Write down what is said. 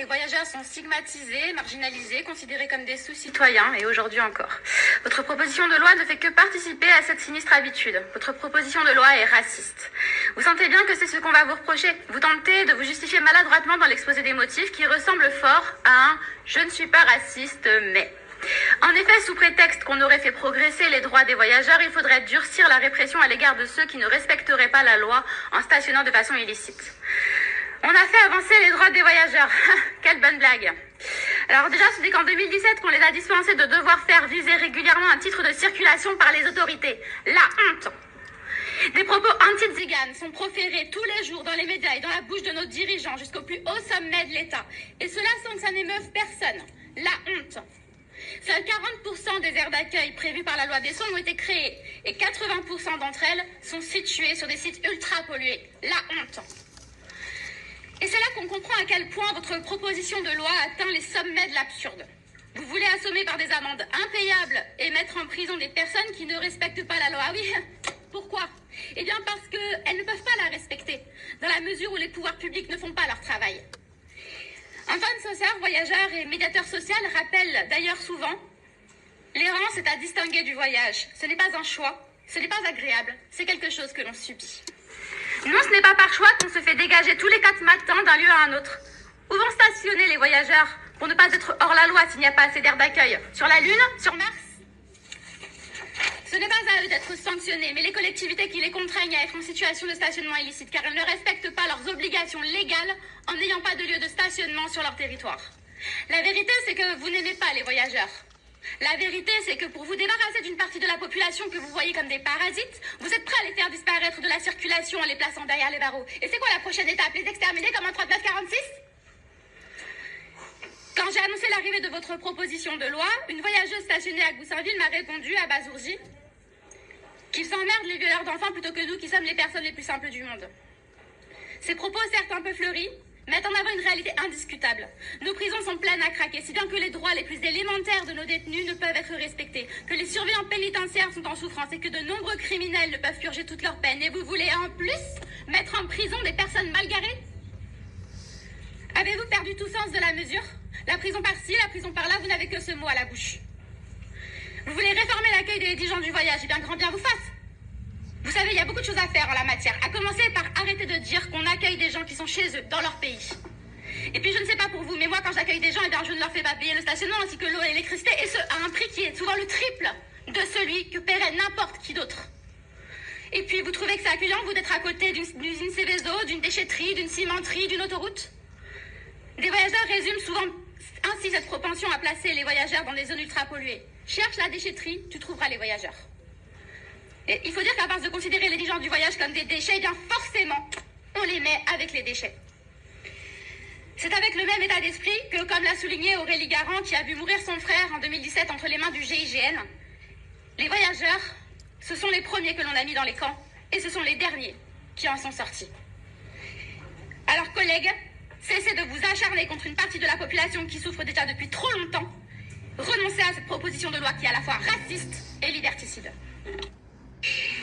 les voyageurs sont stigmatisés, marginalisés, considérés comme des sous-citoyens, et aujourd'hui encore. Votre proposition de loi ne fait que participer à cette sinistre habitude. Votre proposition de loi est raciste. Vous sentez bien que c'est ce qu'on va vous reprocher. Vous tentez de vous justifier maladroitement dans l'exposé des motifs qui ressemble fort à un « je ne suis pas raciste, mais ». En effet, sous prétexte qu'on aurait fait progresser les droits des voyageurs, il faudrait durcir la répression à l'égard de ceux qui ne respecteraient pas la loi en stationnant de façon illicite. On a fait avancer les droits des voyageurs. Quelle bonne blague. Alors déjà, ce n'est qu'en 2017 qu'on les a dispensés de devoir faire viser régulièrement un titre de circulation par les autorités. La honte. Des propos anti-tziganes sont proférés tous les jours dans les médias et dans la bouche de nos dirigeants jusqu'au plus haut sommet de l'État. Et cela sans que ça n'émeuve personne. La honte. Seuls 40% des aires d'accueil prévues par la loi Besson ont été créées et 80% d'entre elles sont situées sur des sites ultra pollués. La honte. Et c'est là qu'on comprend à quel point votre proposition de loi atteint les sommets de l'absurde. Vous voulez assommer par des amendes impayables et mettre en prison des personnes qui ne respectent pas la loi. Ah oui, pourquoi? Eh bien parce qu'elles ne peuvent pas la respecter, dans la mesure où les pouvoirs publics ne font pas leur travail. Antoine Saussard, voyageur et médiateur social, rappelle d'ailleurs souvent « L'errance c'est à distinguer du voyage. Ce n'est pas un choix, ce n'est pas agréable, c'est quelque chose que l'on subit. » Non, ce n'est pas par choix qu'on se fait dégager tous les 4 matins d'un lieu à un autre. Où vont stationner les voyageurs pour ne pas être hors la loi s'il n'y a pas assez d'aires d'accueil? Sur la Lune? Sur Mars? Ce n'est pas à eux d'être sanctionnés, mais les collectivités qui les contraignent à être en situation de stationnement illicite, car elles ne respectent pas leurs obligations légales en n'ayant pas de lieu de stationnement sur leur territoire. La vérité, c'est que vous n'aimez pas les voyageurs. La vérité, c'est que pour vous débarrasser d'une partie de la population que vous voyez comme des parasites, vous êtes prêts à les faire disparaître de la circulation en les plaçant derrière les barreaux. Et c'est quoi la prochaine étape? Les exterminer comme en 39-46? Quand j'ai annoncé l'arrivée de votre proposition de loi, une voyageuse stationnée à Goussainville m'a répondu à Bazourgi qu'ils s'emmerdent les violeurs d'enfants plutôt que nous qui sommes les personnes les plus simples du monde. Ces propos, certes un peu fleuris, mettent en avant une réalité indiscutable. Nos prisons sont pleines à craquer, si bien que les droits les plus élémentaires de nos détenus ne peuvent être respectés, que les surveillants pénitentiaires sont en souffrance et que de nombreux criminels ne peuvent purger toute leur peine. Et vous voulez en plus mettre en prison des personnes mal garées? Avez-vous perdu tout sens de la mesure? La prison par-ci, la prison par-là, vous n'avez que ce mot à la bouche. Vous voulez réformer l'accueil des gens du voyage, et bien grand bien vous fasse. Vous savez, il y a beaucoup de choses à faire en la matière, à commencer par arrêter de dire qu'on accueille des gens qui sont chez eux, dans leur pays. Et puis je ne sais pas pour vous, mais moi quand j'accueille des gens, eh bien, je ne leur fais pas payer le stationnement ainsi que l'eau et l'électricité, et ce, à un prix qui est souvent le triple de celui que paierait n'importe qui d'autre. Et puis vous trouvez que c'est accueillant, vous, d'être à côté d'une usine Céveso, d'une déchetterie, d'une cimenterie, d'une autoroute? Des voyageurs résument souvent ainsi cette propension à placer les voyageurs dans des zones ultra polluées. Cherche la déchetterie, tu trouveras les voyageurs. Et il faut dire qu'à force de considérer les gens du voyage comme des déchets, eh bien forcément, on les met avec les déchets. C'est avec le même état d'esprit que, comme l'a souligné Aurélie Garand, qui a vu mourir son frère en 2017 entre les mains du GIGN, les voyageurs, ce sont les premiers que l'on a mis dans les camps, et ce sont les derniers qui en sont sortis. Alors collègues, cessez de vous acharner contre une partie de la population qui souffre déjà depuis trop longtemps. Renoncez à cette proposition de loi qui est à la fois raciste et liberticide.